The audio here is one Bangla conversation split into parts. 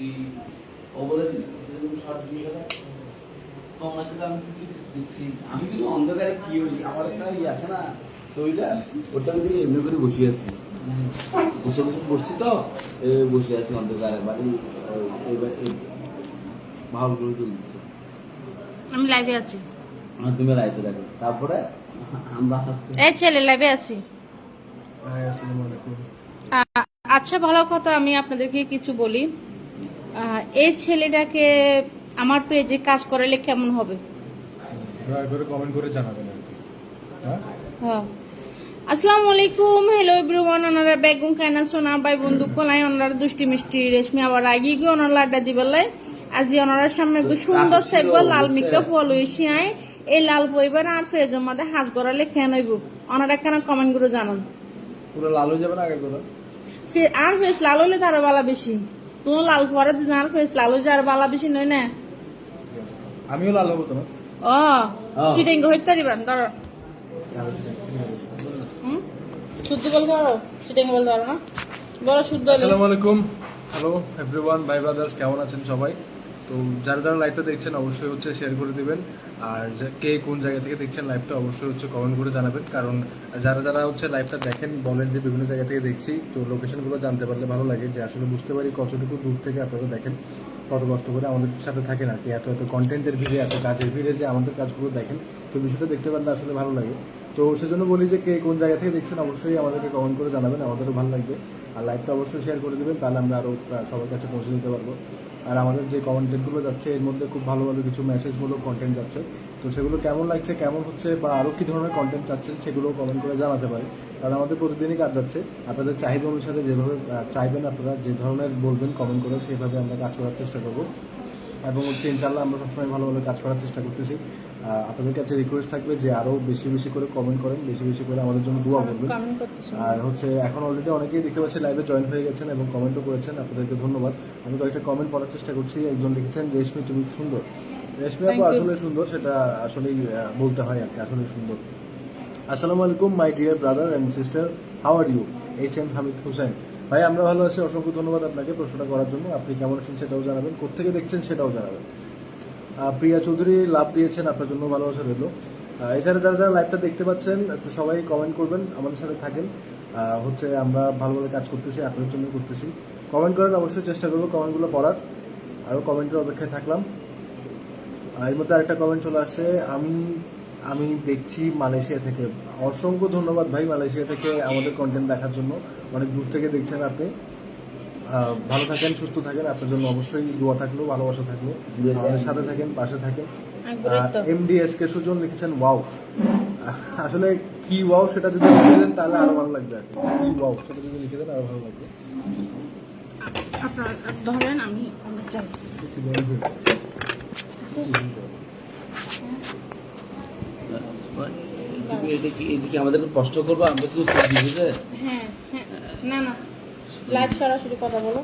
এই ও বলেছিল শর্ট ভিডিও তো ওনাকে তো আমি দেখছি আমি কিন্তু অন্ধকারে কি হই আমার একটা ইয়ে আছে না তো ওটা আমি এমনি করে বসে আছি বসে বসে পড়ছি তো বসে আছি অন্ধকারে বাড়ি ভালো করে চলছে। আমি লাইভে আছি। তুমি লাইভে দেখো তারপরে আমরা এই ছেলে লাইভে আছি। আসসালামু আলাইকুম। আচ্ছা ভালো কথা, আমি আপনাদেরকে কিছু বলি। এই ছেলেটাকে আমার পেজে কাজ করালে কেমন হবে? দয়া করে কমেন্ট করে জানাবেন আর কি। হ্যাঁ, আসসালামু আলাইকুম, হ্যালো এভরিওয়ান। ওনারা বেগুন খাইনা সোনা ভাই বন্দুক কলাই ওনারা দুষ্টি মিষ্টি রেশমি আবার আগি গিয়ে ওনারা আড্ডা দিবেলাই আজি ওনার সামনে একটু সুন্দর সেগো লাল মিকা ফল হইছি আই এই লাল ফইবার আর ফেজের মধ্যে হাজ করালে খেয়ে নইব ওনারা এখানে কমেন্ট করে জানান। পুরো লাল হয়ে যাবে না আগে করে? আর ফেস লাল হলে তার বালা বেশি, তুমি লাল পরে আর ফেস লাল হয়ে আর বালা বেশি নয় না। ঠিক আছে, আমিও লাল হবো তো না? ও সিটিং হইতে দিবেন ধরো শুদ্ধ বলতে পারো, সিটিং বলতে পারো না, বলো শুদ্ধ। আসসালামু আলাইকুম, হ্যালো এভরিওয়ান, ভাই ব্রাদার্স, কেমন আছেন সবাই? তো যারা যারা লাইভটা দেখছেন অবশ্যই হচ্ছে শেয়ার করে দিবেন, আর কে কোন জায়গা থেকে দেখছেন লাইভটা অবশ্যই হচ্ছে কমেন্ট করে জানাবেন, কারণ যারা যারা হচ্ছে লাইভটা দেখেন বলেন যে বিভিন্ন জায়গা থেকে দেখছি, তো লোকেশনগুলো জানতে পারলে ভালো লাগে, যে আসলে বুঝতে পারি কতটুকু দূর থেকে আপনারা দেখেন, কত কষ্ট করে আমাদের সাথে থাকেন আর কি, এত এত কন্টেন্টের ভিড়ে এত কাজের ভিড়ে যে আমাদের কাজগুলো দেখেন, তো বিষয়টা দেখতে পারলে আসলে ভালো লাগে। তো সেজন্য বলি যে কে কোন জায়গা থেকে দেখছেন অবশ্যই আমাদেরকে কমেন্ট করে জানাবেন, আমাদেরও ভালো লাগবে, আর লাইভটা অবশ্যই শেয়ার করে দেবেন, তাহলে আমরা আরও সবার কাছে পৌঁছে দিতে পারবো। আর আমাদের যে কন্টেন্টগুলো যাচ্ছে এর মধ্যে খুব ভালো ভালো কিছু মেসেজমূলক কন্টেন্ট যাচ্ছে, তো সেগুলো কেমন লাগছে, কেমন হচ্ছে, বা আরও কী ধরনের কন্টেন্ট চাচ্ছেন সেগুলো কমেন্ট করে জানাতে পারে, কারণ আমাদের প্রতিদিনই কাজ যাচ্ছে। আপনাদের চাহিদা অনুসারে যেভাবে চাইবেন আপনারা, যে ধরনের বলবেন কমেন্ট করে, সেইভাবে আমরা কাজ করার চেষ্টা করবো, এবং হচ্ছে ইনশাল্লাহ আমরা সবসময় ভালোভাবে কাজ করার চেষ্টা করতেছি। আপনাদের কাছে রিকোয়েস্ট থাকবে যে আরও বেশি বেশি করে কমেন্ট করেন, বেশি বেশি করে আমাদের জন্য দোয়া করবেন। আর হচ্ছে এখন অলরেডি অনেকেই দেখতে পাচ্ছি লাইভে জয়েন হয়ে গেছেন এবং কমেন্টও করেছেন, আপনাদেরকে ধন্যবাদ। আমি কয়েকটা কমেন্ট পড়ার চেষ্টা করছি। একজন লিখেছেন, রেশমি তুমি সুন্দর। রেশমি আপু আসলে সুন্দর, সেটা আসলেই বলতে হয় আর কি, আসলে সুন্দর। আসসালামু আলাইকুম my dear brother and sister, how are you? HM Hamid Hossain. ভাই আমরা ভালো আছি, অসংখ্য ধন্যবাদ আপনাকে প্রশ্নটা করার জন্য। আপনি কেমন আছেন সেটাও জানাবেন, কোত্থেকে দেখছেন সেটাও জানাবেন। প্রিয়া চৌধুরী লাভ দিয়েছেন, আপনার জন্য ভালোবাসা রইল। এছাড়া যারা যারা লাইভটা দেখতে পাচ্ছেন সবাই কমেন্ট করবেন, আমাদের সাথে থাকেন। হচ্ছে আমরা ভালোভাবে কাজ করতেছি, আপনাদের জন্য করতেছি। কমেন্ট করেন, অবশ্যই চেষ্টা করবো কমেন্টগুলো পড়ার, আরও কমেন্টের অপেক্ষায় থাকলাম। এর মধ্যে আরেকটা কমেন্ট চলে আসছে, আমি দেখছি মালয়েশিয়া থেকে। অসংখ্য ধন্যবাদ ভাই, মালয়েশিয়া থেকে আমাদের কন্টেন্ট দেখার জন্য, অনেক দূর থেকে দেখছেন আপনি। ভালো থাকেন, সুস্থ থাকেন, আপনার জন্য অবশ্যই দোয়া থাকলো, ভালোবাসা থাকলো, আমাদের সাথে থাকেন, পাশে থাকেন। MDSK সুজন লিখেছেন ওয়াও। আসলে কি ওয়াও সেটা যদি লিখে দেন তাহলে আরো ভালো লাগবে আর কি, ওয়াও সেটা যদি লিখে দেন আরো ভালো লাগবে। আপনারা ধরেন আমি চাই তুমি এদিকে আমাদের কষ্ট করবো, আমরা কি বুঝে? হ্যাঁ হ্যাঁ, না না লাইভ সরাসরি কথা বলো,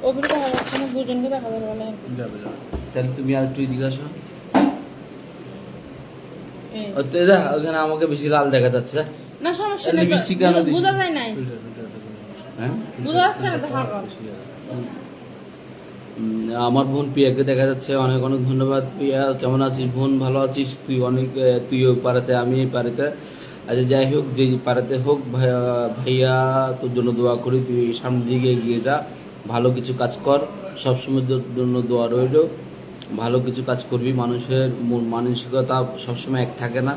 ওগুলো দেখা যাচ্ছে না, দুজনকে দেখা যাবে না। যাবে যাবে। তাহলে তুমি আর একটু এদিকে আসো। এই। ওখানে আমাকে বেশি লাল দেখা যাচ্ছে। না সমস্যা তাহলে নেই, লিপস্টিক কেন দিস? বোঝা যায় নাই, হ্যাঁ বোঝা যাচ্ছে না তো। হ্যাঁ আমার বোন প্রিয়াকে দেখা যাচ্ছে, অনেক অনেক ধন্যবাদ। প্রিয়া কেমন আছিস বোন? ভালো আছিস তুই? অনেক তুই ওই পাড়াতে, আমি এই পাড়াতে। আচ্ছা যাই হোক, যে পাড়াতে হোক ভাইয়া তোর জন্য দোয়া করি, তুই সামনের দিকে এগিয়ে যা, ভালো কিছু কাজ কর, সবসময় তোর জন্য দোয়া রইল। ভালো কিছু কাজ করবি, মানুষের মন মানসিকতা সবসময় এক থাকে না,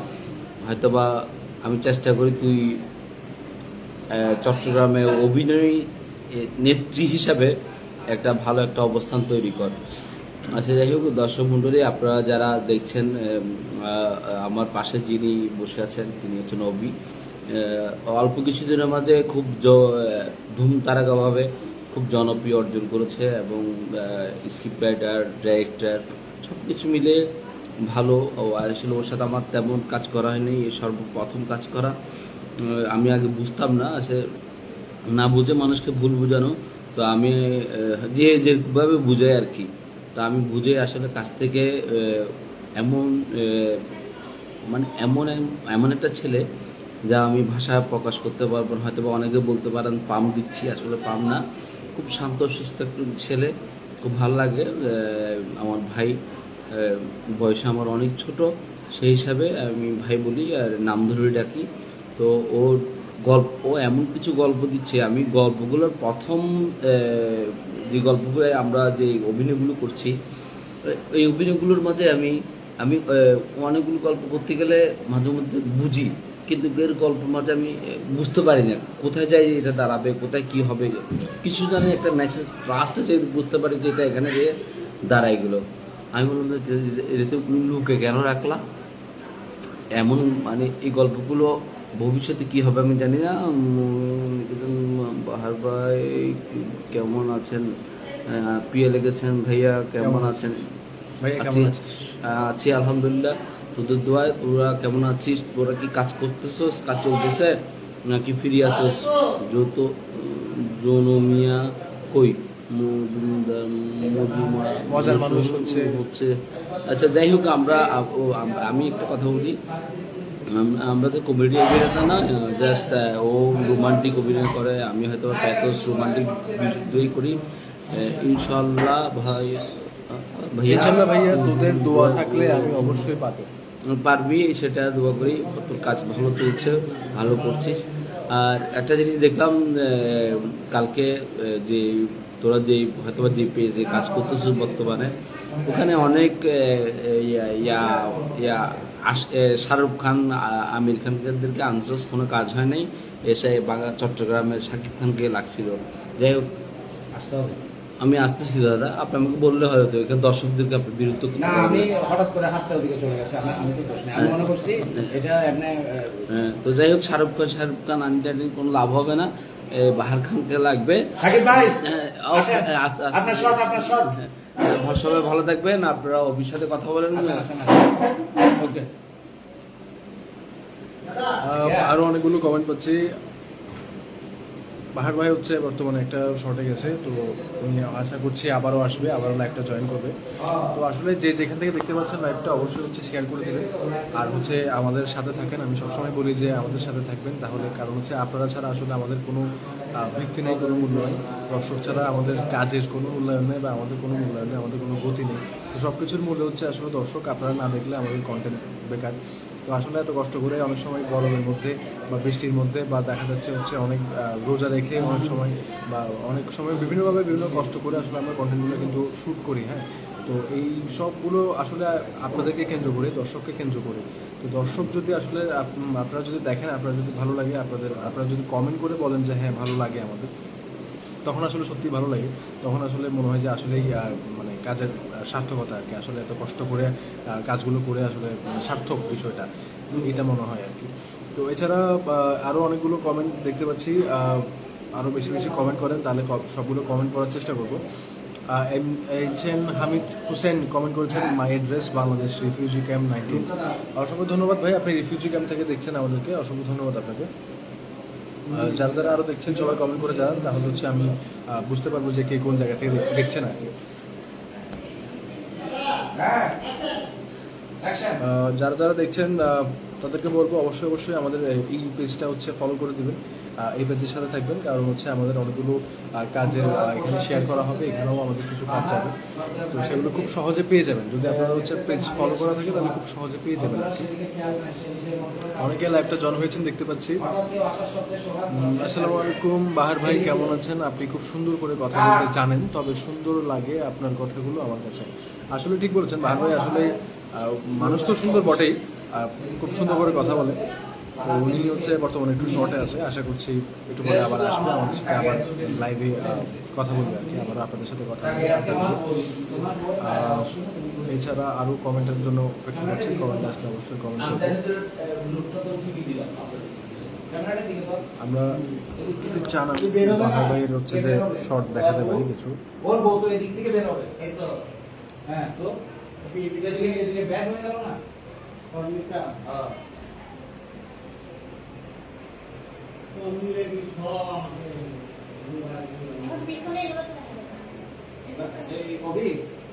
হয়তোবা আমি চেষ্টা করি তুই চট্টগ্রামে অভিনয় নেত্রী হিসাবে একটা ভালো একটা অবস্থান তৈরি কর। আচ্ছা যাই হোক, দর্শক মণ্ডলী আপনারা যারা দেখছেন, আমার পাশে যিনি বসে আছেন তিনি হচ্ছেন অভি। অল্প কিছুদিনের মাঝে খুব ধুম তারাকাভাবে খুব জনপ্রিয় অর্জন করেছে, এবং স্ক্রিপ্ট রাইটার, ডাইরেক্টর সব কিছু মিলে ভালো। আসলে ওর সাথে আমার তেমন কাজ করা হয়নি, সর্বপ্রথম কাজ করা। আমি আগে বুঝতাম না, আসলে না বুঝে মানুষকে ভুল বোঝানো, তো আমি যে যেভাবে বুঝাই আর কি, তো আমি বুঝে আসলে কাছ থেকে এমন মানে এমন এমন একটা ছেলে যা আমি ভাষা প্রকাশ করতে পারবো না। হয়তো বা অনেকে বলতে পারেন পাম দিচ্ছি, আসলে পাম না, খুব শান্ত শিষ্ট একটু ছেলে। খুব ভালো লাগে। আমার ভাই বয়সে আমার অনেক ছোট, সেই হিসাবে আমি ভাই বলি আর নাম ধরে ডাকি। তো ওর ও এমন কিছু গল্প দিচ্ছে, আমি গল্পগুলোর প্রথম যে গল্পগুলো আমরা যে অভিনয়গুলো করছি, এই অভিনয়গুলোর মাঝে আমি আমি অনেকগুলো গল্প করতে গেলে মাঝে মধ্যে বুঝি, কিন্তু এর গল্পের মাঝে আমি বুঝতে পারি না কোথায় যাই এটা দাঁড়াবে, কোথায় কি হবে, কিছু জানি একটা মেসেজ লাস্টে যে বুঝতে পারি যে এটা এখানে গিয়ে দাঁড়ায় গেলো। আমি বললাম যে এটাতে লুকে কেন রাখলা, এমন মানে এই গল্পগুলো ভবিষ্যতে কি হবে আমি জানি না। বাহার ভাই কেমন আছেন, পিয়ে লেগেছেন, ভাইয়া কেমন আছেন? ভাইয়া আছি কেমন আছিস? আছি আলহামদুলিল্লাহ, তোদের দোয়ায়। তোরা কেমন আছিস? তোরা কি কাজ করতেছস, কাজ চলতেছে নাকি ফিরে আসছিস? যত জনমিয়া কই মজার মানুষ হচ্ছে। আচ্ছা যাই হোক, আমি একটা কথা বলি, আমরা তো কমেডি অভিনেতা না, জাস্ট ও রোমান্টিক অভিনয় করে, আমি হয়তো প্যাথোস রোমান্টিক দুই করি। ইনশাল্লাহ ভাইয়া ইনশাআল্লাহ ভাইয়া, তোদের দোয়া থাকলে আমি অবশ্যই পাবো। পারবি, সেটা দোয়া করি। তোর কাজ ভালো চলছে, ভালো করছিস। আর একটা জিনিস দেখলাম, কালকে যে তোরা যে হয়তো যে পেজে কাজ করতেছিস বর্তমানে, ওখানে অনেক শাহরুখ খান, আমির খানদেরকে আনসার্স কোনো কাজ হয় নাই, এসে চট্টগ্রামের শাকিব খানকে লাগছিল। যাই হোক, আসতে হবে আমি আসতেছি দাদা, আপনি আমাকে বললে হয়তো এখানে দর্শকদেরকে আপনি বিরক্ত করতে না, পারবেন আমি না। হঠাৎ করে হাতটা ওদিকে চলে গেছে, আমি তো দোষ নেই, আমি মনে করছি এটা এমনি হ্যাঁ, তো যাই হোক, শাহরুখ খান আনটানি কোনো লাভ হবে না, বাহার খানকে লাগবে। সাকিব ভাই হ্যাঁ, আসেন, আচ্ছা, আপনার শট, আপনার শট। সবাই ভালো থাকবেন, আপনারা অফিস সাথে কথা বলেন। আসেন, আসেন, ওকে। আরো অনেকগুলো কমেন্ট পাচ্ছি। বাহার ভাই হচ্ছে বর্তমানে একটা শর্টে গেছে, তো উনি আশা করছি আবারও আসবে, আবারও লাইভটা জয়েন করবে। তো আসলে যে যেখান থেকে দেখতে পাচ্ছেন লাইভটা অবশ্যই হচ্ছে শেয়ার করে দেবেন, আর হচ্ছে আমাদের সাথে থাকেন। আমি সবসময় বলি যে আমাদের সাথে থাকবেন, তাহলে কারণ হচ্ছে আপনারা ছাড়া আসলে আমাদের কোনো ভিত্তি নেই, কোনো মূল্য নেই। দর্শক ছাড়া আমাদের কাজের কোনো মূল্যায়ন নেই, বা আমাদের কোনো মূল্যায়ন নেই, আমাদের কোনো গতি নেই। তো সব কিছুর মূল্য হচ্ছে আসলে দর্শক, আপনারা না দেখলে আমাদের কন্টেন্ট বেকার। তো আসলে এত কষ্ট করে অনেক সময় গরমের মধ্যে বা বৃষ্টির মধ্যে, বা দেখা যাচ্ছে হচ্ছে অনেক রোজা রেখে অনেক সময়, বা অনেক সময় বিভিন্নভাবে বিভিন্ন কষ্ট করে আসলে আমরা কন্টেন্টগুলো কিন্তু শ্যুট করি। হ্যাঁ, তো এই সবগুলো আসলে আপনাদেরকে কেন্দ্র করে, দর্শককে কেন্দ্র করে। তো দর্শক যদি আসলে আপনারা যদি দেখেন, আপনারা যদি ভালো লাগে, আপনারা যদি কমেন্ট করে বলেন যে হ্যাঁ ভালো লাগে আমাদের, তখন আসলে সত্যি ভালো লাগে। তখন আসলে মনে হয় যে আসলেই মানে কাজের সার্থকতা আর কি, আসলে এত কষ্ট করে কাজগুলো করে আসলে সার্থক বিষয়টা, এটা মনে হয় আর কি। তো এছাড়া আরও অনেকগুলো কমেন্ট দেখতে পাচ্ছি, আরও বেশি বেশি কমেন্ট করেন, তাহলে সবগুলো কমেন্ট করার চেষ্টা করবো। হামিদ হোসেন কমেন্ট করেছেন, মাই অ্যাড্রেস বাংলাদেশ রিফিউজি ক্যাম্প 19। অসংখ্য ধন্যবাদ ভাই, আপনি রিফিউজি ক্যাম্প থেকে দেখছেন আমাদেরকে, অসংখ্য ধন্যবাদ আপনাকে। যারা যারা আরও দেখছেন সবাই কমেন্ট করে যান, তাহলে হচ্ছে আমি বুঝতে পারবো যে কে কোন জায়গা থেকে দেখছেন আর কি। যারা যারা দেখছেন তাদেরকে বলবো অবশ্যই অবশ্যই আমাদের এই পেজটা হচ্ছে ফলো করে দিবেন, এই পেজের সাথে থাকবেন, কারণ হচ্ছে আমাদের অনেকগুলো কাজের এখানে শেয়ার করা হবে, এখানেও আমাদের কিছু কাজ যাবে, তো সেগুলো খুব সহজে পেয়ে যাবেন। যদি আপনারা হচ্ছে পেজ ফলো করা থাকে তাহলে খুব সহজে পেয়ে যাবেন আর কি। অনেকে লাইভটা জয়েন হয়েছেন দেখতে পাচ্ছি। আসসালামু আলাইকুম, বাহার ভাই কেমন আছেন? আপনি খুব সুন্দর করে কথা বলতে জানেন, তবে সুন্দর লাগে আপনার কথাগুলো আমার কাছে। আসলে ঠিক বলেছেন বাহার ভাই, আসলে মানুষ তো সুন্দর বটেই, খুব সুন্দর করে কথা বলে। তো উনি হচ্ছে বর্তমানে একটু শর্টে আছে, আশা করছি একটু পরে আবার আসবে, আমাদের সাথে আবার লাইভে কথা বলবে আর কি, আবার আপনাদের সাথে কথা বলবে। এছাড়া আরও কমেন্টের জন্য অপেক্ষা করছি, কমেন্ট আসলে অবশ্যই কমেন্ট করবো। আমরা চান বাহার ভাইয়ের হচ্ছে যে শর্ট দেখাতে পারি কিছু। ওর বউ তো এদিক থেকে বের হবে, হ্যাঁ, তো এদিকে ব্যাগ হয়ে গেল না।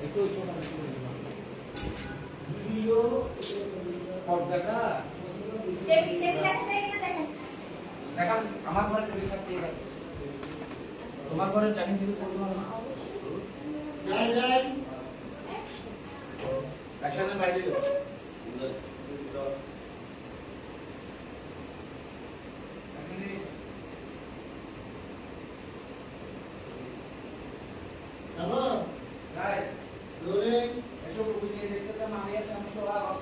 একটু পর্দাটা দেখা, আমার ঘরে টেবিল থাকতেই পারে, তোমার ঘরে ডাইনিং টেবিল করবো না। অ্যাকশনে বাইরে হ্যালো রাইট রোলিং এসব রুবি দিয়ে দেখতেছে মারিয়া শামসুরা বাবা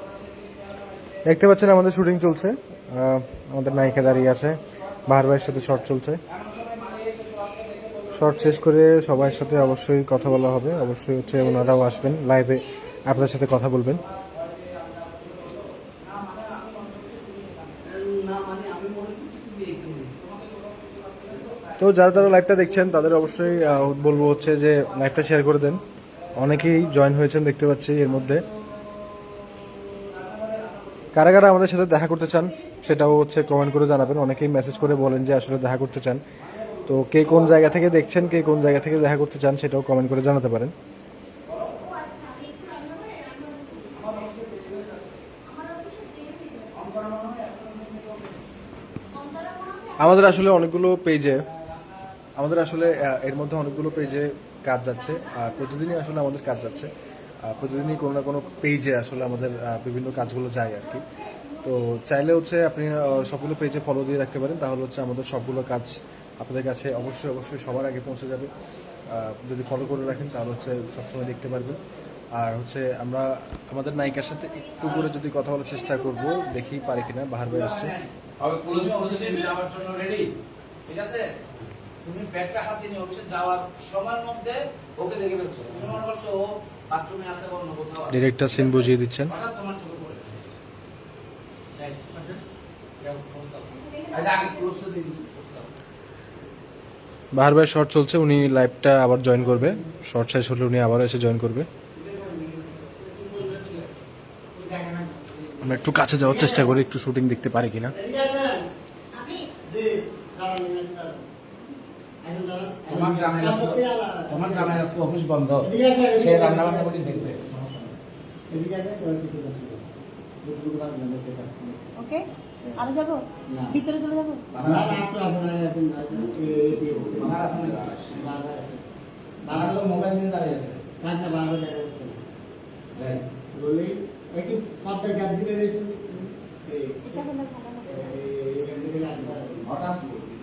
দেখতে পাচ্ছেন আমাদের শুটিং চলছে, আমাদের নায়িকা দাঁড়িয়ে আছে, বাহার ভাইয়ের সাথে শর্ট চলছে। শর্ট শেষ করে সবার সাথে অবশ্যই কথা বলা হবে, অবশ্যই হচ্ছে ওনারাও আসবেন লাইভে আপনাদের সাথে কথা বলবেন। তো যারা যারা লাইভটা দেখছেন তাদের অবশ্যই বলবো হচ্ছে যে লাইভটা শেয়ার করে দেন। অনেকেই জয়েন হয়েছেন দেখতে পাচ্ছি এর মধ্যে। কারা কারা আমাদের সাথে দেখা করতে চান সেটাও হচ্ছে কমেন্ট করে জানাবেন। অনেকেই মেসেজ করে বলেন যে আসলে দেখা করতে চান, তো কে কোন জায়গা থেকে দেখছেন, কে কোন জায়গা থেকে দেখা করতে চান সেটাও কমেন্ট করে জানাতে পারেন। আমাদের আসলে অনেকগুলো পেজে এর মধ্যে অনেকগুলো পেজে কাজ যাচ্ছে, আর প্রতিদিনই আসলে আমাদের কাজ যাচ্ছে। প্রতিদিনই কোনো না কোনো পেজে আসলে আমাদের বিভিন্ন কাজগুলো যায় আর কি। তো চাইলে হচ্ছে আপনি সবগুলো পেজে ফলো দিয়ে রাখতে পারেন, তাহলে হচ্ছে আমাদের সবগুলো কাজ আপনাদের কাছে অবশ্যই অবশ্যই সবার আগে পৌঁছে যাবে। যদি ফলো করে রাখেন তাহলে হচ্ছে সবসময় দেখতে পারবেন। আর হচ্ছে আমরা আমাদের নায়িকার সাথে একটু করে যদি কথা বলার চেষ্টা করব, দেখি পারি কিনা। বাহার ভাই আসছে। হবে পুলিশ অফিসে যাওয়ার জন্য রেডি, ঠিক আছে? তুমি ব্যাগটা হাতে নিয়ে অফিসে যাওয়ার সময়ের মধ্যে ওকে দেখে ফেলছো, তুমি মনে করছো ও বাথরুমে আছে বা অন্য কোথাও আছে, ডিরেক্টর সিন বুঝিয়ে দিচ্ছেন। হঠাৎ তোমার চোখে পড়ে গেছে। আগে ক্লোজ দিন। বাহার ভাই শর্ট চলছে, উনি লাইভটা আবার জয়েন করবে। শর্ট শেষ হলে উনি আবার এসে জয়েন করবে। আমরা একটু কাছে যাওয়ার চেষ্টা করি, একটু শুটিং দেখতে পারি কিনা। এদিকে আসেন জি দাঁড়ান এখন দাঁড়ান তোমার জামাই আছে, তোমার জামাই আছে অফিস বন্ধ, সে রান্না বান্না করে দেখবে। এদিকে আসেন তোর কিছু কথা দুটো ভাগ না দেখতে কাজ ওকে আরো যাবো না। ভিতরে চলে যাবো না না আপনি আপনারা এখন এই আমার আছে না বাবা আছে বাবা তো মোবাইল নিয়ে দাঁড়িয়ে আছে। কাজটা বাবা দেখা যাচ্ছে রাইট রোলিং একটু পর্দা গ্যাপ দিলে রয়েছে এটা হলে ভালো হবে এখান থেকে লাগবে হঠাৎ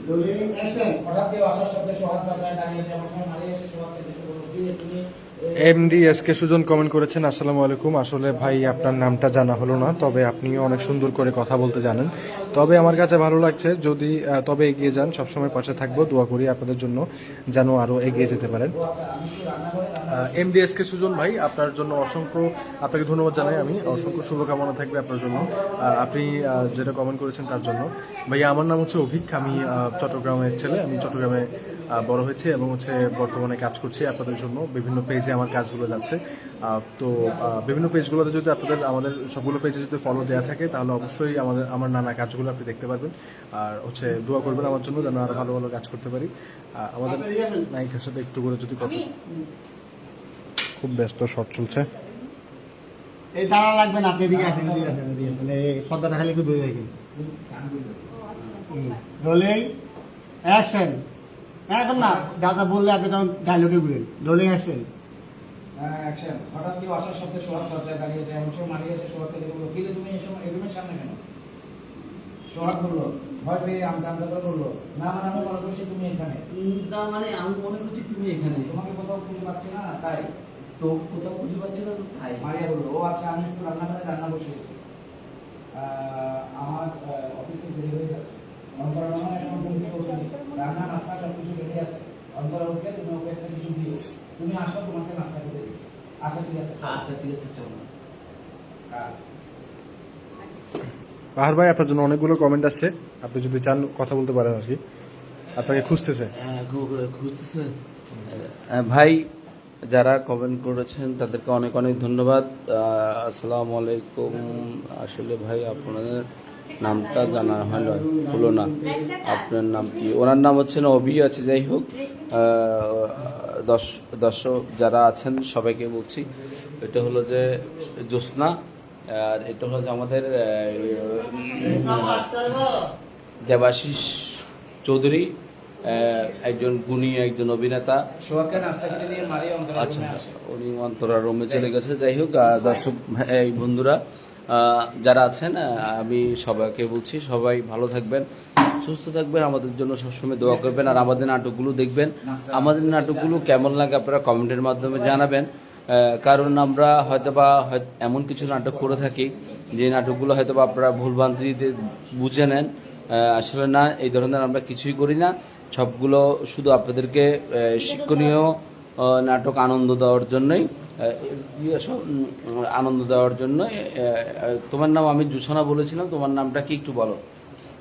রোলিং অ্যাকশন হঠাৎ কেউ আসার শব্দে সোহাগ কাপড়ে দাঁড়িয়ে যাওয়ার সময় মারিয়ে এসে সোহাগকে দেখে বলল কি রে তুমি এমডি এসকে সুজন কমেন্ট করেছেন, আসসালামু আলাইকুম। আসলে ভাই আপনার নামটা জানা হলো না, তবে আপনিও অনেক সুন্দর করে কথা বলতে জানেন। তবে আমার কাছে ভালো লাগছে, যদি তবে এগিয়ে যান, সবসময় পাশে থাকবো, দোয়া করি আপনাদের জন্য যেন আরো এগিয়ে যেতে পারেন। এমডি এসকে সুজন ভাই, আপনার জন্য আপনাকে ধন্যবাদ জানাই আমি। অসংখ্য শুভকামনা থাকবে আপনার জন্য, আপনি যেটা কমেন্ট করেছেন তার জন্য। ভাইয়া আমার নাম হচ্ছে অভিক, আমি চট্টগ্রামের ছেলে। আমি চট্টগ্রামে বড় হয়েছি এবং হচ্ছে বর্তমানে কাজ করছি আপনাদের জন্য। বিভিন্ন পেজে আমার কাজগুলো যাচ্ছে। তো বিভিন্ন পেজগুলোতে যদি আমাদের সবগুলো পেজে যদি ফলো দেওয়া থাকে তাহলে অবশ্যই আমার নানা কাজগুলো আপনি দেখতে পারবেন। আর হচ্ছে দোয়া করবেন আমার জন্য যেন আরো ভালো ভালো কাজ করতে পারি। আমাদের নায়িকার সাথে একটু করে যদি কথা, খুব ব্যস্ত, শর্ট চলছে। এই দাঁড়া লাগবে না, আপনি এদিকে আসেন এই পর্দাটা খালি একটু দূরে রাখেন। রোলিং অ্যাকশন এখন না দাদা বললে আপনি তখন ডায়লগে বলেন। রোলিং অ্যাকশন অ্যাকশন হঠাৎ কেউ আসার শব্দে সোহাগ দরজায় দাঁড়িয়ে যায়, এমন সময় মারিয়ে এসে সোহাগকে দেখে বলল কি রে তুমি এই সময় এই রুমের সামনে কেন? সোহাগ বললো ভয় পেয়ে আমতা আমতা করে বললো না মানে আমি মনে করছি তুমি এখানে। না মানে আমি মনে করছি তুমি এখানে, তোমাকে কোথাও খুঁজে পাচ্ছি না তাই। তো কোথাও খুঁজে পাচ্ছি না তো তাই। মারিয়া বললো ও আচ্ছা আমি একটু রান্নাঘরে রান্না বসিয়েছি, আমার অফিসে দেরি হয়ে যাচ্ছে। অন্তরা মনে এখন তুমি করছি রান্না নাস্তা সব কিছু রেডি আছে। অন্তরা উঠে তুমি ওকে একটা কিছু দিও, তুমি আসো তোমাকে নাস্তা করে দিই। আচ্ছা ঠিক আছে আচ্ছা ঠিক আছে চলো। বাহার ভাই আপনার জন্য অনেকগুলো কমেন্ট আসছে, আপনি যদি চান কথা বলতে পারেন আর কি। আপনাকে খুঁজতেছে। খুঁজতেছেন ভাই, যারা কমেন্ট করেছেন তাদেরকে অনেক অনেক ধন্যবাদ। আসসালামু আলাইকুম। আসলে ভাই আপনাদের নামটা জানা হলো না, আপনার নাম কি? ওনার নাম হচ্ছে না অভি আছে, যাই হোক। দর্শক যারা আছেন সবাইকে বলছি, এটা হলো যে জ্যোৎস্না, আর এটা হলো যে আমাদের দেবাশিস চৌধুরী, একজন গুণী একজন অভিনেতা। সোহাগকে নাস্তা খেতে দিয়ে মারিয়ে অন্তরা আচ্ছা, রুমে আসে। উনি অন্তরা রুমে চলে গেছে। যাই হোক, দর্শক এই বন্ধুরা যারা আছেন, আমি সবাইকে বলছি সবাই ভালো থাকবেন, সুস্থ থাকবেন, আমাদের জন্য সবসময় দোয়া করবেন, আর আমাদের নাটকগুলো দেখবেন। আমাদের নাটকগুলো কেমন লাগে আপনারা কমেন্টের মাধ্যমে জানাবেন, কারণ আমরা হয়তোবা এমন কিছু নাটক করে থাকি যে নাটকগুলো হয়তোবা আপনারা ভুলভ্রান্তিতে বুঝে নেন। আসলে না, এই ধরনের আমরা কিছুই করি না, সবগুলো শুধু আপনাদেরকে শিক্ষণীয় নাটক আনন্দ দেওয়ার জন্যই, আনন্দ দেওয়ার জন্য। তোমার নাম আমি জুসনা বলেছিলাম, তোমার নামটা কি একটু বলো?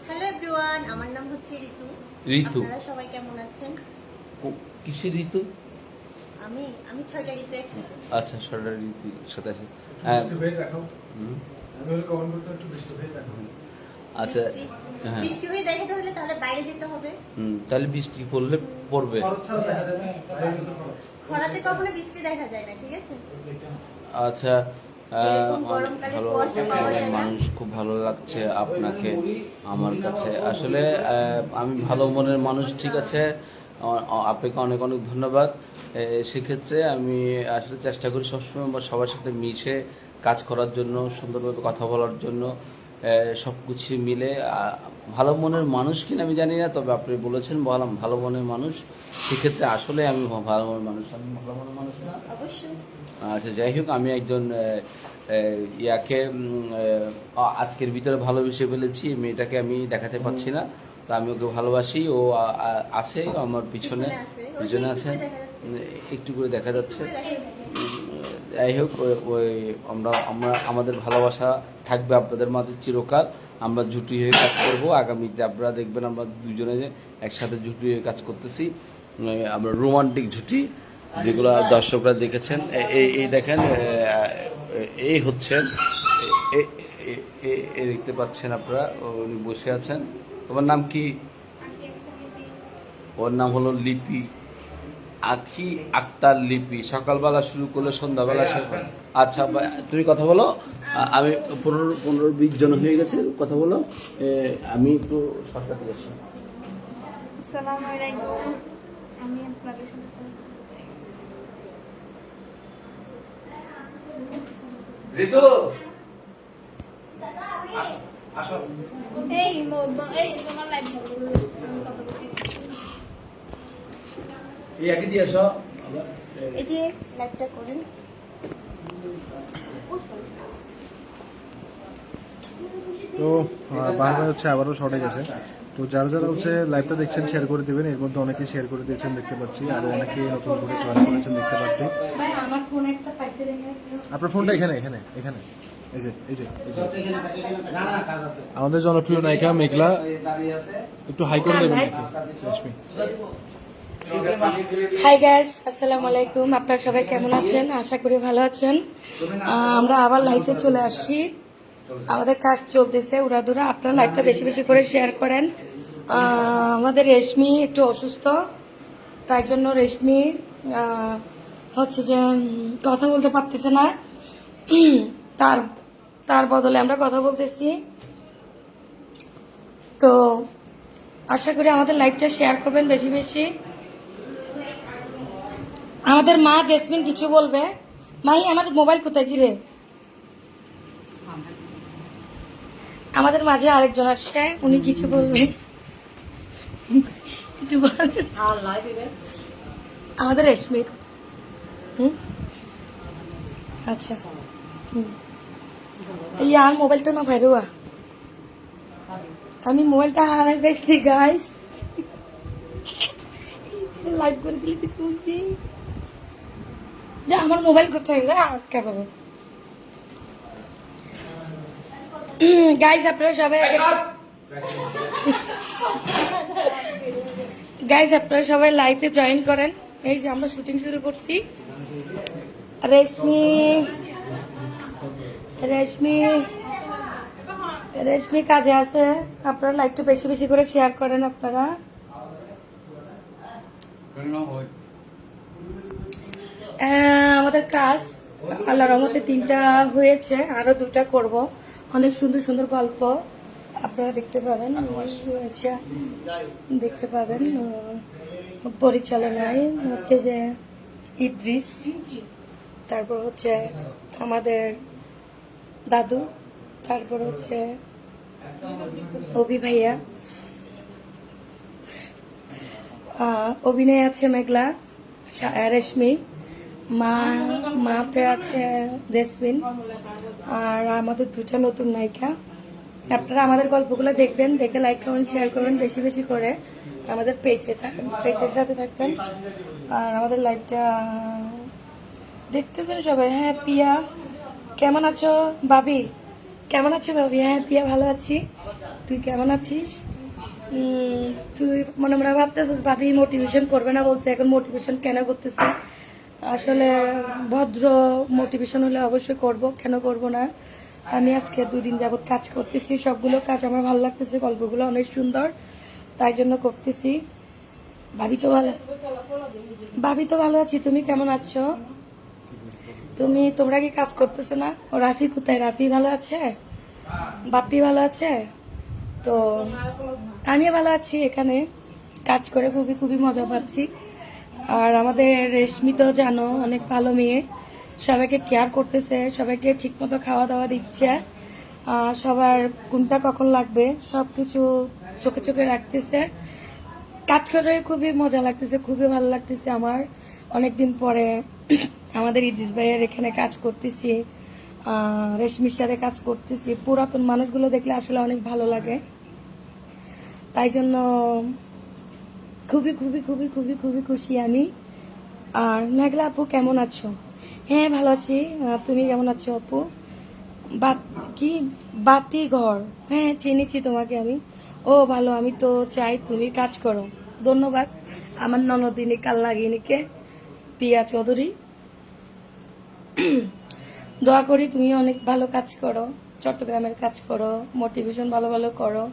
হ্যালো এভরিওয়ান, আমার নাম হচ্ছে ঋতু। ঋতু। আপনারা সবাই কেমন আছেন? কিসের ঋতু? আমি 6টা ঋতু একসাথে। আচ্ছা, সরকারি ঋতু সাথে আছে। হ্যাঁ, বৃষ্টি হয়ে দেখাও, হুম, আমি হলে কমেন্ট করতে একটু বৃষ্টি হয়ে দেখাও। আচ্ছা, বৃষ্টি- হ্যাঁ, বৃষ্টি হয়ে দেখাতে হলে তাহলে বাইরে যেতে হবে। তাহলে বৃষ্টি পড়লে পড়বে। খরচ ছাড়া দেখা যাবে, বাইরে তো খরচ। খরাতে কখনো বৃষ্টি দেখা যায় না, ঠিক আছে? আচ্ছা, যেরকম অনেক গরমকালে ভালো, কুয়াশা পাওয়া যায় না। মানুষ খুব ভালো লাগছে আপনাকে আমার কাছে। আসলে আমি ভালো মনের মানুষ, ঠিক আছে, আপনাকে অনেক অনেক ধন্যবাদ। সেক্ষেত্রে আমি আসলে চেষ্টা করি সবসময় সবার সাথে মিশে কাজ করার জন্য, সুন্দরভাবে কথা বলার জন্য, সব কিছু মিলে। ভালো মনের মানুষ কিনা আমি জানি না, তবে আপনি বলেছেন বললাম ভালো মনের মানুষ, সেক্ষেত্রে আসলে আমি ভালো মনের মানুষ। আমি ভালো মনের মানুষ না? অবশ্যই। আচ্ছা, যাই হোক, আমি একজন ইয়াকে আজকের ভিতরে ভালোবেসে ফেলেছি। মেয়েটাকে আমি দেখাতে পাচ্ছি না, তো আমি ওকে ভালোবাসি। ও আছে আমার পিছনে, পিছনে আছে, একটু করে দেখা যাচ্ছে। দেখা যাচ্ছে। যাই হোক, ওই আমরা আমাদের ভালোবাসা থাকবে আপনাদের মাঝে চিরকাল। আমরা জুটি হয়ে কাজ করব আগামীতে, আপনারা দেখবেন আমরা দুজনে যে একসাথে জুটি হয়ে কাজ করতেছি। আমরা রোমান্টিক জুটি, যেগুলো দর্শকরা দেখেছেন। এই দেখেন, এই হচ্ছেন, এই দেখতে পাচ্ছেন আপনারা, উনি বসে আছেন। তোমার নাম কি? ওর নাম হলো লিপি, আখি আক্তার লিপি। সকালবেলা শুরু করলে সন্ধ্যাবেলা শেষ হয়। আচ্ছা, তুমি কথা বলো। আমি 15-20 জন হয়ে গেছে, কথা বলো। আমি একটু সরকার থেকে আসি। আসসালামু আলাইকুম, আমি আপনাদের সাথে ঋতু, আসো। এই তোমার লাইভ এই একই দিয়ে আসো। এই যে লাইভটা করেন। তো বারবার হচ্ছে আবারও শর্টে গেছে। তো যারা যারা হচ্ছে লাইভটা দেখছেন শেয়ার করে দিবেন। এর মধ্যে অনেকে শেয়ার করে দিয়েছেন দেখতে পাচ্ছি, আর অনেকে নতুন করে জয়েন করেছেন দেখতে পাচ্ছি। আমার ফোন একটা পাইছে রেখে আপনার ফোনটা এখানে এখানে এখানে এই যে এই যে এই যে না না, কাজ আছে। আমাদের জনপ্রিয় নায়িকা মেঘলা, দাঁড়িয়ে আছে। একটু হাই করে দেবেন নাকি রেশমি? হাই গাইস, আসসালামু আলাইকুম। আপনারা সবাই কেমন আছেন? আশা করি ভালো আছেন। আমরা আবার লাইভে চলে আসছি। আমাদের কাজ চলতেছে উড়াধুরা। আপনারা লাইভটা বেশি বেশি করে শেয়ার করেন। আমাদের রেশমি একটু অসুস্থ, তাই জন্য রেশমি হচ্ছে যে কথা বলতে পারতেছে না। তার বদলে আমরা কথা বলতেছি। তো আশা করি আমাদের লাইভটা শেয়ার করবেন বেশি বেশি। আমাদের মা জেসমিন কিছু বলবে। মাই, আমার মোবাইল কোথায় গিরে? আমাদের মাঝে আরেকজন আসছে, উনি কিছু বলবেন। একটু বলেন। আমাদের রেশমি। আচ্ছা, ইয়ার মোবাইলটা না ভাইরুয়া, আমি মোবাইলটা হারাই ফেলছি গাইস। লাইভ করে দিলে খুশি যে আমার মোবাইল কোথায় না কেমন। গাইস আপনারা সবাই লাইভে জয়েন করেন। এই যে আমরা শুটিং শুরু করছি। রেশমি কাজে আছে। আপনারা লাইভটা বেশি বেশি করে শেয়ার করেন। আপনারা আমাদের কাজ আল্লাহর রহমতে 3টা হয়েছে, আরো 2টা করব। অনেক সুন্দর সুন্দর গল্প আপনারা দেখতে পাবেন আচ্ছা, দেখতে পাবেন পরিচালনায় হচ্ছে যে ইদ্রিস, তারপর হচ্ছে আমাদের দাদু, তারপর হচ্ছে অভি ভাইয়া, অভিনয় আছে মেঘলা, রেশমি, মাতে আছে জেসমিন, আর আমাদের দুটো নতুন নায়িকা। আপনারা আমাদের গল্পগুলো দেখবেন, দেখে লাইক কমেন্ট শেয়ার করবেন বেশি বেশি করে, আমাদের পেজের সাথে থাকবেন। আর আমাদের লাইভটা দেখতেছেন সবাই। হ্যাঁ পিয়া কেমন আছো? ভাবি কেমন আছো? ভাবি হ্যাঁ পিয়া ভালো আছি, তুই কেমন আছিস? তুই মনে মনে ভাবতেছিস ভাবি মোটিভেশন করবে না বলছে, এখন মোটিভেশন কেন করতেছে? আসলে ভদ্র মোটিভেশন হলে অবশ্যই করব, কেন করব না। আমি আজকে 2 দিন যাবত কাজ করতেছি, সবগুলো কাজ আমার ভালো লাগতেছে, গল্পগুলো অনেক সুন্দর, তাই জন্য করতেছি। ভাবি তো ভালো আছি, তুমি কেমন আছো? তোমরা কি কাজ করতেছো না? ও রাফি কোথায়? রাফি ভালো আছে, বাপ্পি ভালো আছে, তো আমিও ভালো আছি, এখানে কাজ করে খুবই খুবই মজা পাচ্ছি। আর আমাদের রেশমি তো জানো অনেক ভালো মেয়ে, সবাইকে কেয়ার করতেছে, সবাইকে ঠিক মতো খাওয়া দাওয়া দিচ্ছে, সবার কোনটা কখন লাগবে সবকিছু চোখে চোখে রাখতেছে। কাজ করে খুবই মজা লাগতেছে, খুবই ভালো লাগতেছে আমার। অনেকদিন পরে আমাদের ইদ্রিস ভাইয়ের এখানে কাজ করতেছি, রেশমির সাথে কাজ করতেছি। পুরাতন মানুষগুলো দেখলে আসলে অনেক ভালো লাগে, তাই জন্য খুবই খুবই খুবই খুবই খুবই খুশি আমি। আর মেঘলা আপু কেমন আছো? হ্যাঁ ভালো আছি, তুমি কেমন আছো আপু? কি বাতি ঘর? হ্যাঁ চিনেছি তোমাকে আমি। ও ভালো, আমি তো চাই তুমি কাজ করো। ধন্যবাদ আমার ননদিনী কাল্লাগিনীকে, পিয়া চৌধুরী। দোয়া করি তুমি অনেক ভালো কাজ করো, চট্টগ্রামের কাজ করো, মোটিভেশন ভালো ভালো করো,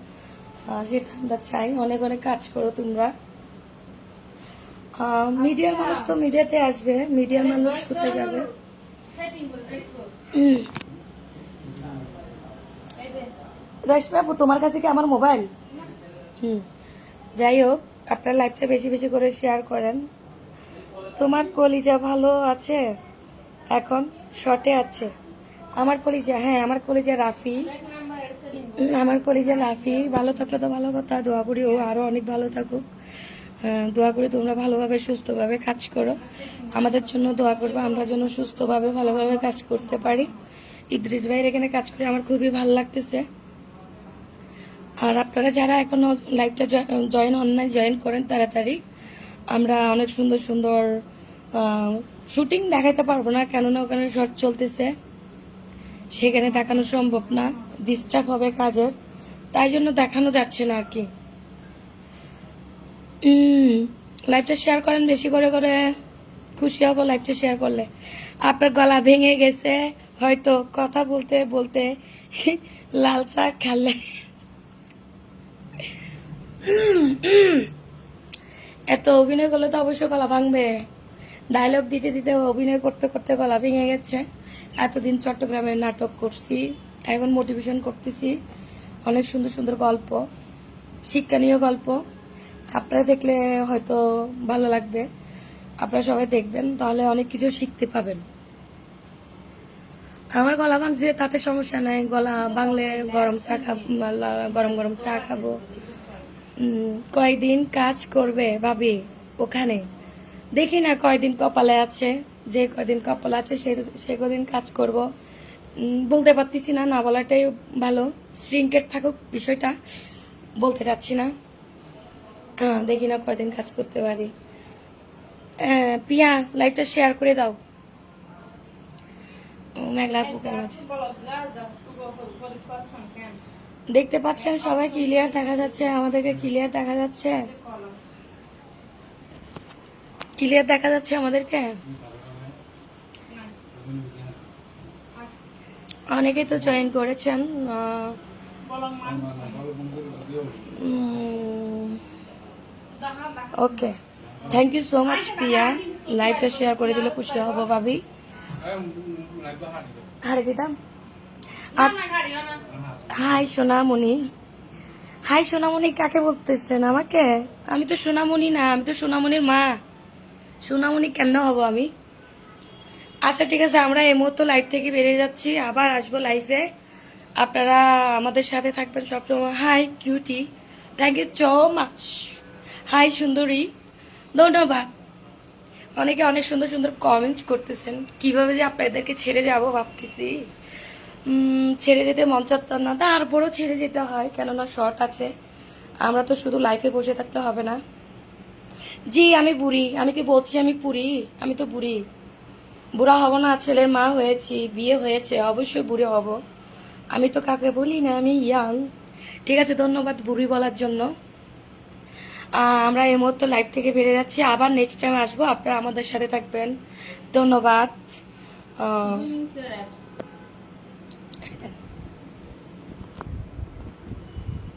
সেটা আমরা চাই। অনেক অনেক কাজ করো তোমরা। মিডিয়ার মানুষ তো মিডিয়াতে আসবে, মিডিয়ার মানুষ কোথায় যাবে? রেশমি আপু তোমার কাছে কি আমার মোবাইল? যাই হোক, আপনার লাইভটা বেশি বেশি করে শেয়ার করেন। তোমার কলিজা ভালো আছে? এখন শর্টে আছে আমার কলিজা। হ্যাঁ আমার কলিজা রাফি, আমার কলিজা রাফি ভালো থাকলে তো ভালো কথা। দোয়া করি ও আরো অনেক ভালো থাকুক। দোয়া করি তোমরা ভালোভাবে সুস্থভাবে কাজ করো, আমাদের জন্য দোয়া করবো, আমরা যেন সুস্থভাবে ভালোভাবে কাজ করতে পারি। ইদ্রিস ভাইয়ের এখানে কাজ করে আমার খুবই ভালো লাগতেছে। আর আপনারা যারা এখনো লাইভটা জয়েন হন নাই, জয়েন করেন তাড়াতাড়ি। আমরা অনেক সুন্দর সুন্দর শুটিং দেখাতে পারবো না, কেননা ওখানে শর্ট চলতেছে, সেখানে দেখানো সম্ভব না, ডিস্টার্ব হবে কাজের, তাই জন্য দেখানো যাচ্ছে না আর কি। লাইভটা শেয়ার করেন বেশি করে করে, খুশি হব লাইভটা শেয়ার করলে। আপনার গলা ভেঙে গেছে হয়তো কথা বলতে বলতে, লাল চা খেলে। এত অভিনয় করলে তো অবশ্যই গলা ভাঙবে, ডায়লগ দিতে দিতে অভিনয় করতে করতে গলা ভেঙে গেছে। এতদিন চট্টগ্রামের নাটক করছি, এখন মোটিভেশন করতেছি, অনেক সুন্দর সুন্দর গল্প, শিক্ষণীয় গল্প। আপনারা দেখলে হয়তো ভালো লাগবে, আপনারা সবাই দেখবেন, তাহলে অনেক কিছু শিখতে পাবেন। আমার গলা ভাঙছে তাতে সমস্যা নাই, গলা ভাঙলে গরম চা খাবো, গরম গরম চা খাবো। কয়দিন কাজ করবে ভাবি ওখানে? দেখি না কয়দিন কপালে আছে, যে কয়দিন কপালে আছে সে কদিন কাজ করব। বলতে পারতেছি না, না বলাটাই ভালো, শ্রিঙ্কেট থাকুক বিষয়টা, বলতে চাচ্ছি না। দেখি না কয়দিন কাজ করতে পারি। পিয়া লাইভটা শেয়ার করে দাও। মেঘলা আপু কেমন আছে? দেখতে পাচ্ছেন সবাই? ক্লিয়ার দেখা যাচ্ছে? আমাদেরকে ক্লিয়ার দেখা যাচ্ছে? ক্লিয়ার দেখা যাচ্ছে আমাদেরকে? অনেকেই তো জয়েন করেছেন। ওকে, থ্যাংক ইউ সো মাচ পিয়া, লাইভটা শেয়ার করে দিলে খুশি হব ভাবি। হারে দিতাম। হাই সোনামণি, হাই সোনামণি কাকে বলতেছেন? আমাকে? আমি তো সোনামণি না, আমি তো সোনামণির মা। সোনামণি কেন হব আমি? আচ্ছা ঠিক আছে, আমরা এই মুহূর্তে লাইভ থেকে বেরিয়ে যাচ্ছি, আবার আসবো লাইফে। আপনারা আমাদের সাথে থাকবেন সবসময়। Hi cutie, thank you so much. Hi সুন্দরী, ধন্যবাদ। অনেকে অনেক সুন্দর সুন্দর কমেন্ট করতেছেন। কিভাবে যে আপনাদেরকে ছেড়ে যাব ভাবতেছি। ছেড়ে যেতে মন চাচ্ছে না, তারপরও ছেড়ে যেতে হয়, কেননা শর্ট আছে। আমরা তো শুধু লাইফে বসে থাকতে হবে না। জি আমি বুড়ি, আমি কি বলছি আমি বুড়ি? আমি তো বুড়ি, বুড়া হব না? ছেলের মা হয়েছি, বিয়ে হয়েছে, অবশ্যই বুড়ি হব। আমি তো কাকে বলি না, আমি ইয়াং। ঠিক আছে, ধন্যবাদ বুড়ি বলার জন্য। আমরা এই মুহূর্তে লাইভ থেকে বেরিয়ে যাচ্ছি, আবার নেক্সট টাইম আসবো, আপনারা আমাদের সাথে থাকবেন। ধন্যবাদ।